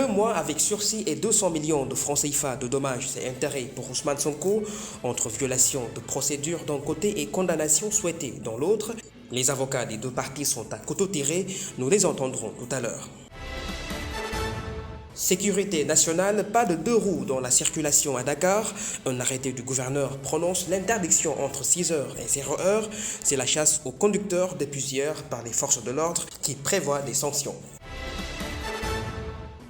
mois avec sursis et 200 millions de francs CFA de dommages et intérêts pour Ousmane Sonko, entre violation de procédure d'un côté et condamnation souhaitée dans l'autre. Les avocats des deux parties sont à couteau tiré, nous les entendrons tout à l'heure. Sécurité nationale, pas de deux roues dans la circulation à Dakar. Un arrêté du gouverneur prononce l'interdiction entre 6h et 0h. C'est la chasse aux conducteurs depuis hier par les forces de l'ordre qui prévoient des sanctions.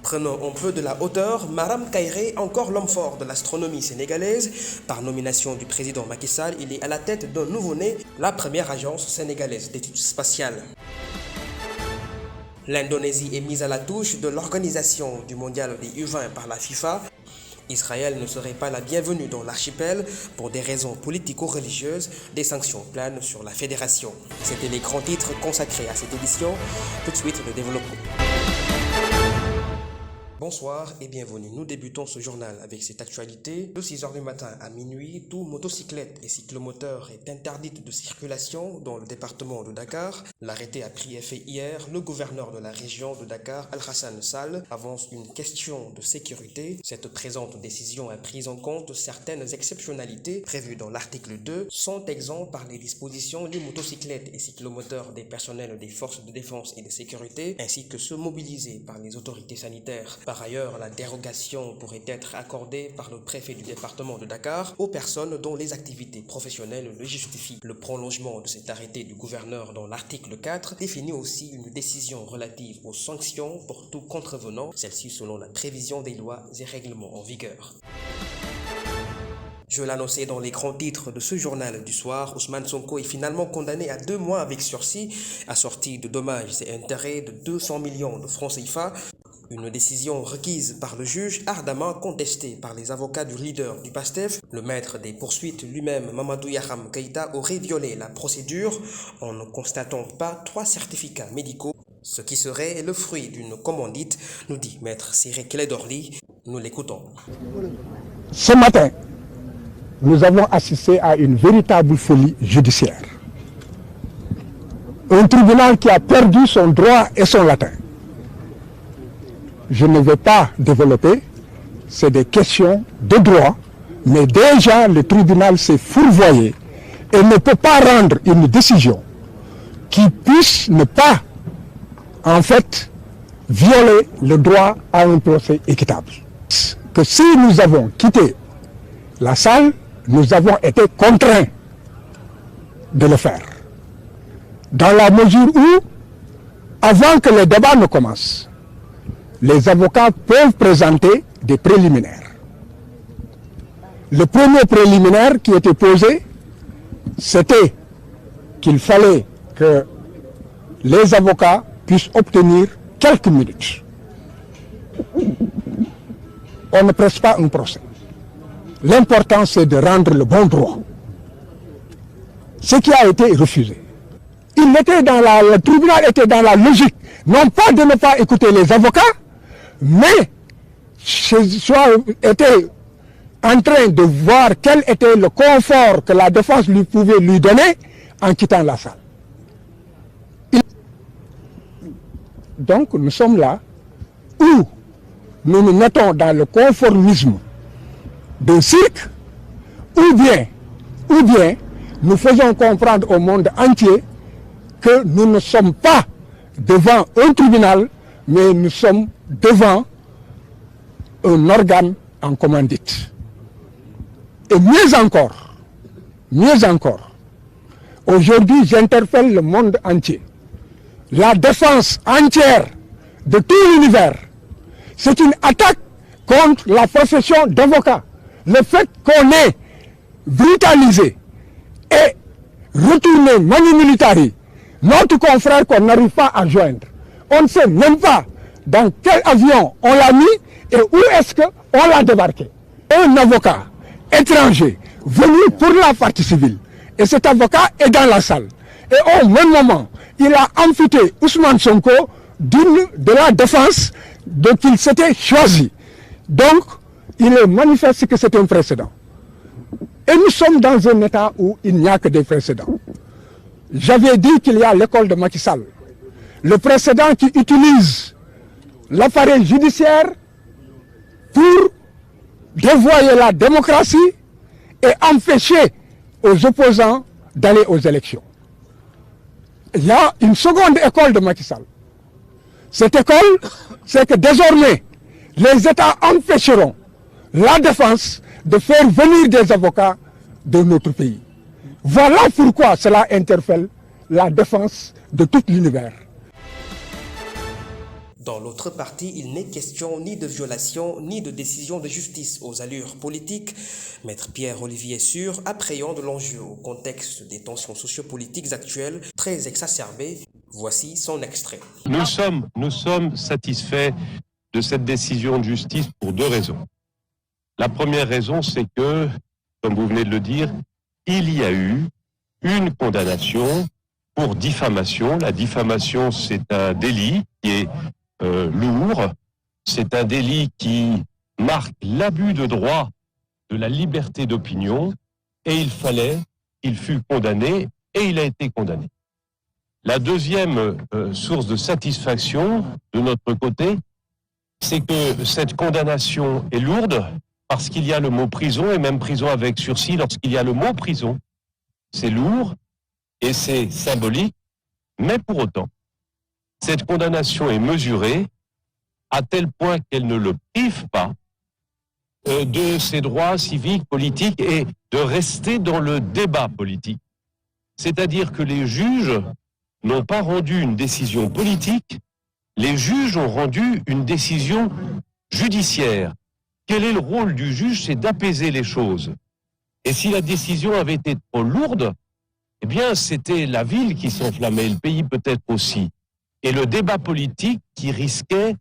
Prenons un peu de la hauteur, Maram Kairé, encore l'homme fort de l'astronomie sénégalaise. Par nomination du président Macky Sall, il est à la tête d'un nouveau-né, la première agence sénégalaise d'études spatiales. L'Indonésie est mise à la touche de l'organisation du mondial des U20 par la FIFA. Israël ne serait pas la bienvenue dans l'archipel pour des raisons politico-religieuses. Des sanctions planent sur la fédération. C'était les grands titres consacrés à cette édition. Tout de suite, le développement. Bonsoir et bienvenue. Nous débutons ce journal avec cette actualité. De 6h du matin à minuit, tout motocyclette et cyclomoteur est interdite de circulation dans le département de Dakar. L'arrêté a pris effet hier. Le gouverneur de la région de Dakar, Alhassane Sall, avance une question de sécurité. Cette présente décision a pris en compte certaines exceptionnalités prévues dans l'article 2. Sont exempts par les dispositions les motocyclettes et cyclomoteurs des personnels des forces de défense et de sécurité, ainsi que ceux mobilisés par les autorités sanitaires. Par ailleurs, la dérogation pourrait être accordée par le préfet du département de Dakar aux personnes dont les activités professionnelles le justifient. Le prolongement de cet arrêté du gouverneur dans l'article 4 définit aussi une décision relative aux sanctions pour tout contrevenant, celle-ci selon la prévision des lois et règlements en vigueur. Je l'annonçais dans les grands titres de ce journal du soir, Ousmane Sonko est finalement condamné à 2 mois avec sursis, assorti de dommages et intérêts de 200 millions de francs CFA. Une décision requise par le juge, ardemment contestée par les avocats du leader du PASTEF. Le maître des poursuites lui-même, Mamadou Yaham Keïta, aurait violé la procédure en ne constatant pas 3 certificats médicaux, ce qui serait le fruit d'une commandite, nous dit maître Siré Kledorli. Nous l'écoutons. Ce matin, nous avons assisté à une véritable folie judiciaire. Un tribunal qui a perdu son droit et son latin. Je ne vais pas développer, c'est des questions de droit, mais déjà le tribunal s'est fourvoyé et ne peut pas rendre une décision qui puisse ne pas, en fait, violer le droit à un procès équitable. Que si nous avons quitté la salle, nous avons été contraints de le faire. Dans la mesure où, avant que le débat ne commence, les avocats peuvent présenter des préliminaires. Le premier préliminaire qui était posé, c'était qu'il fallait que les avocats puissent obtenir quelques minutes. On ne presse pas un procès. L'important, c'est de rendre le bon droit. Ce qui a été refusé. Le tribunal était dans la logique, non pas de ne pas écouter les avocats, mais était en train de voir quel était le confort que la défense pouvait lui donner en quittant la salle. Donc nous sommes là où nous nous mettons dans le conformisme d'un cirque, ou bien nous faisons comprendre au monde entier que nous ne sommes pas devant un tribunal, mais nous sommes devant un organe en commandite. Et mieux encore, aujourd'hui j'interpelle le monde entier. La défense entière de tout l'univers, c'est une attaque contre la profession d'avocat. Le fait qu'on ait brutalisé et retourné manu militari notre confrère qu'on n'arrive pas à joindre. On ne sait même pas dans quel avion on l'a mis et où est-ce qu'on l'a débarqué. Un avocat étranger venu pour la partie civile, et cet avocat est dans la salle. Et au même moment, il a amputé Ousmane Sonko de la défense dont il s'était choisi. Donc, il est manifeste que c'est un précédent. Et nous sommes dans un état où il n'y a que des précédents. J'avais dit qu'il y a l'école de Macky Sall. Le précédent qui utilise l'appareil judiciaire pour dévoyer la démocratie et empêcher aux opposants d'aller aux élections. Il y a une seconde école de Macky Sall. Cette école, c'est que désormais, les États empêcheront la défense de faire venir des avocats de notre pays. Voilà pourquoi cela interpelle la défense de tout l'univers. Dans l'autre partie, il n'est question ni de violation ni de décision de justice aux allures politiques. Maître Pierre-Olivier Sur appréhende l'enjeu au contexte des tensions sociopolitiques actuelles très exacerbées. Voici son extrait. Nous sommes satisfaits de cette décision de justice pour deux raisons. La première raison, c'est que, comme vous venez de le dire, il y a eu une condamnation pour diffamation. La diffamation, c'est un délit qui est lourd. C'est un délit qui marque l'abus de droit de la liberté d'opinion et il fut condamné et il a été condamné. La deuxième source de satisfaction de notre côté, c'est que cette condamnation est lourde parce qu'il y a le mot prison et même prison avec sursis. Lorsqu'il y a le mot prison, c'est lourd et c'est symbolique, mais pour autant, cette condamnation est mesurée à tel point qu'elle ne le prive pas de ses droits civiques, politiques et de rester dans le débat politique. C'est-à-dire que les juges n'ont pas rendu une décision politique, les juges ont rendu une décision judiciaire. Quel est le rôle du juge? C'est d'apaiser les choses. Et si la décision avait été trop lourde, eh bien, c'était la ville qui s'enflammait, le pays peut-être aussi. Et le débat politique qui risquait,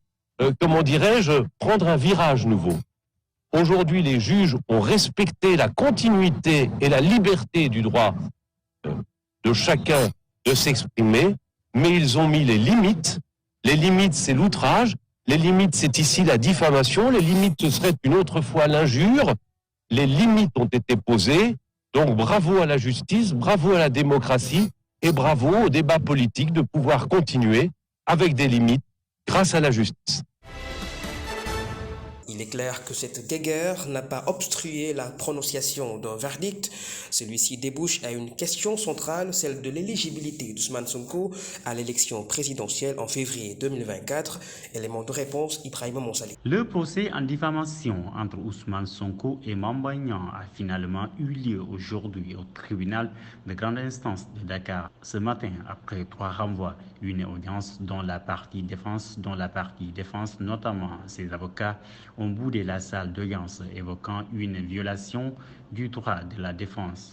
comment dirais-je, prendre un virage nouveau. Aujourd'hui, les juges ont respecté la continuité et la liberté du droit de chacun de s'exprimer, mais ils ont mis les limites. Les limites, c'est l'outrage. Les limites, c'est ici la diffamation. Les limites, ce serait une autre fois l'injure. Les limites ont été posées. Donc, bravo à la justice, bravo à la démocratie et bravo au débat politique de pouvoir continuer avec des limites grâce à la justice. Il est clair que cette guéguerre n'a pas obstrué la prononciation d'un verdict. Celui-ci débouche à une question centrale, celle de l'éligibilité d'Ousmane Sonko à l'élection présidentielle en février 2024. Élément de réponse, Ibrahima Monsali. Le procès en diffamation entre Ousmane Sonko et Mame Mbaye Niang a finalement eu lieu aujourd'hui au tribunal de grande instance de Dakar. Ce matin, après 3 renvois, une audience dont la partie défense, notamment ses avocats, ont boudé la salle d'audience, évoquant une violation du droit de la défense.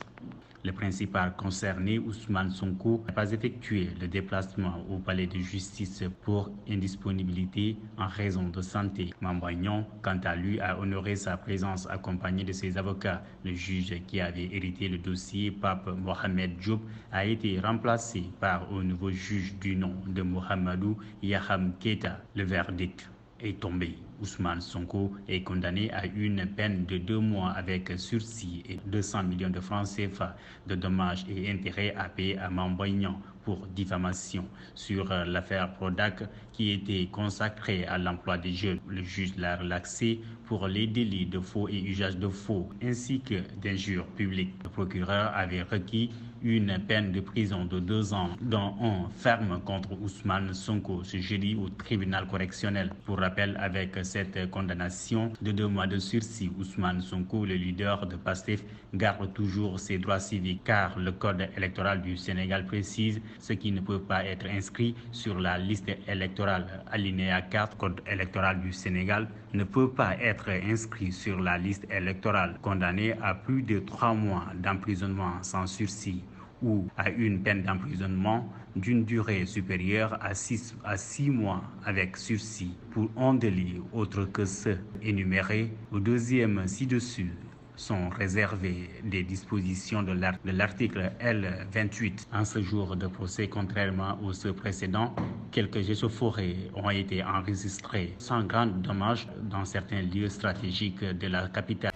Le principal concerné, Ousmane Sonko, n'a pas effectué le déplacement au palais de justice pour indisponibilité en raison de santé. Mame Mbaye Niang, quant à lui, a honoré sa présence accompagné de ses avocats. Le juge qui avait hérité le dossier, Pape Mohamed Diop, a été remplacé par un nouveau juge du nom de Mohamedou Yaham Keita. Le verdict est tombé. Ousmane Sonko est condamné à une peine de 2 mois avec sursis et 200 millions de francs CFA de dommages et intérêts à payer à Mame Mbaye Niang pour diffamation sur l'affaire Prodac qui était consacrée à l'emploi des jeunes. Le juge l'a relaxé pour les délits de faux et usage de faux ainsi que d'injures publiques. Le procureur avait requis une peine de prison de 2 ans, dont un ferme contre Ousmane Sonko ce jeudi au tribunal correctionnel. Pour rappel, avec cette condamnation de 2 mois de sursis, Ousmane Sonko, le leader de PASTEF, garde toujours ses droits civiques car le code électoral du Sénégal précise ce qui ne peut pas être inscrit sur la liste électorale. Alinéa 4, code électoral du Sénégal ne peut pas être inscrit sur la liste électorale. Condamné à plus de 3 mois d'emprisonnement sans sursis ou à une peine d'emprisonnement d'une durée supérieure à 6 mois avec sursis pour un délit autre que ceux énumérés au deuxième ci-dessus sont réservées des dispositions de l'article L28. En ce jour de procès, contrairement aux ceux précédents, quelques échauffourées ont été enregistrées sans grand dommage dans certains lieux stratégiques de la capitale.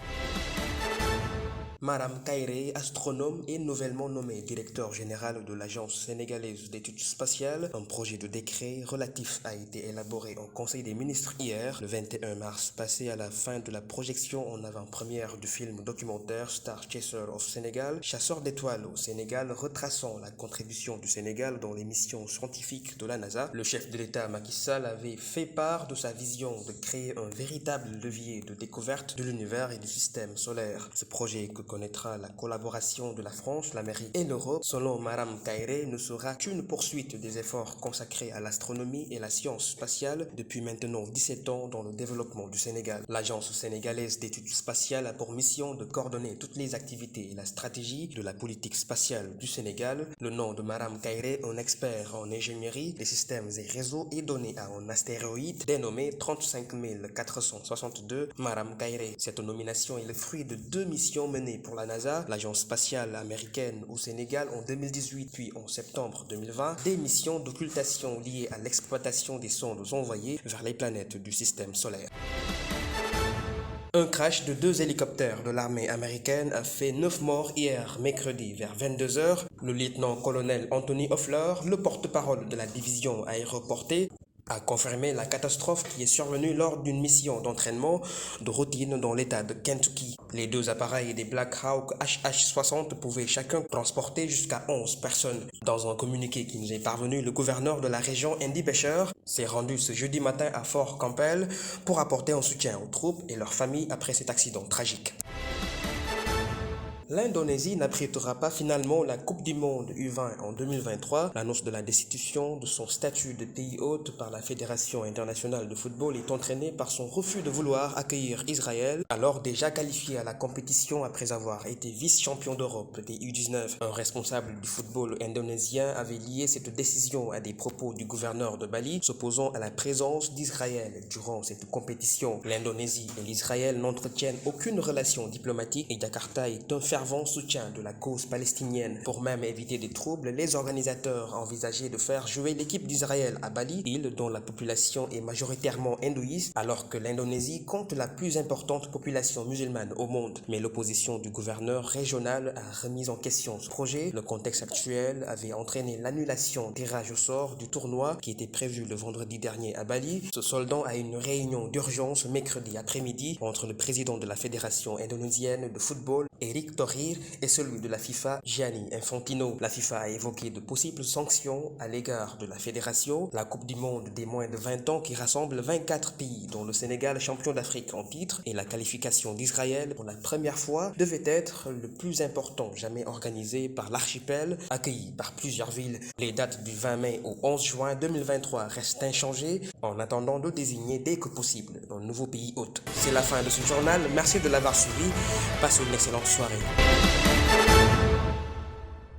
Maram Kairé, astronome, est nouvellement nommé directeur général de l'Agence sénégalaise d'études spatiales. Un projet de décret relatif a été élaboré en Conseil des ministres hier, le 21 mars, passé à la fin de la projection en avant-première du film documentaire Star Chaser of Sénégal, chasseur d'étoiles au Sénégal, retraçant la contribution du Sénégal dans les missions scientifiques de la NASA. Le chef de l'État Macky Sall avait fait part de sa vision de créer un véritable levier de découverte de l'univers et du système solaire. Ce projet, que connaîtra la collaboration de la France, l'Amérique et l'Europe, selon Maram Kairé, ne sera qu'une poursuite des efforts consacrés à l'astronomie et la science spatiale depuis maintenant 17 ans dans le développement du Sénégal. L'Agence sénégalaise d'études spatiales a pour mission de coordonner toutes les activités et la stratégie de la politique spatiale du Sénégal. Le nom de Maram Kairé, un expert en ingénierie, des systèmes et réseaux, est donné à un astéroïde dénommé 35 462 Maram Kairé. Cette nomination est le fruit de 2 missions menées pour la NASA, l'agence spatiale américaine au Sénégal en 2018 puis en septembre 2020, des missions d'occultation liées à l'exploitation des sondes envoyées vers les planètes du système solaire. Un crash de 2 hélicoptères de l'armée américaine a fait 9 morts hier, mercredi, vers 22h. Le lieutenant-colonel Anthony Hoffler, le porte-parole de la division aéroportée, a confirmé la catastrophe qui est survenue lors d'une mission d'entraînement de routine dans l'état de Kentucky. Les 2 appareils des Black Hawk HH-60 pouvaient chacun transporter jusqu'à 11 personnes. Dans un communiqué qui nous est parvenu, le gouverneur de la région, Andy Beshear, s'est rendu ce jeudi matin à Fort Campbell pour apporter un soutien aux troupes et leurs familles après cet accident tragique. L'Indonésie n'abritera pas finalement la Coupe du Monde U20 en 2023. L'annonce de la destitution de son statut de pays hôte par la Fédération internationale de football est entraînée par son refus de vouloir accueillir Israël, alors déjà qualifié à la compétition après avoir été vice-champion d'Europe des U19. Un responsable du football indonésien avait lié cette décision à des propos du gouverneur de Bali s'opposant à la présence d'Israël durant cette compétition. L'Indonésie et l'Israël n'entretiennent aucune relation diplomatique et Jakarta est un fervent soutien de la cause palestinienne. Pour même éviter des troubles, les organisateurs envisageaient de faire jouer l'équipe d'Israël à Bali, île dont la population est majoritairement hindouiste, alors que l'Indonésie compte la plus importante population musulmane au monde. Mais l'opposition du gouverneur régional a remis en question ce projet. Le contexte actuel avait entraîné l'annulation des tirage au sort du tournoi qui était prévu le vendredi dernier à Bali, se soldant à une réunion d'urgence mercredi après-midi entre le président de la Fédération indonésienne de football, Erick Thohir, et celui de la FIFA, Gianni Infantino. La FIFA a évoqué de possibles sanctions à l'égard de la fédération. La Coupe du Monde des moins de 20 ans qui rassemble 24 pays, dont le Sénégal, champion d'Afrique en titre, et la qualification d'Israël pour la première fois, devait être le plus important jamais organisé par l'archipel, accueilli par plusieurs villes. Les dates du 20 mai au 11 juin 2023 restent inchangées, en attendant de désigner dès que possible un nouveau pays hôte. C'est la fin de ce journal. Merci de l'avoir suivi. Passez une excellente soirée.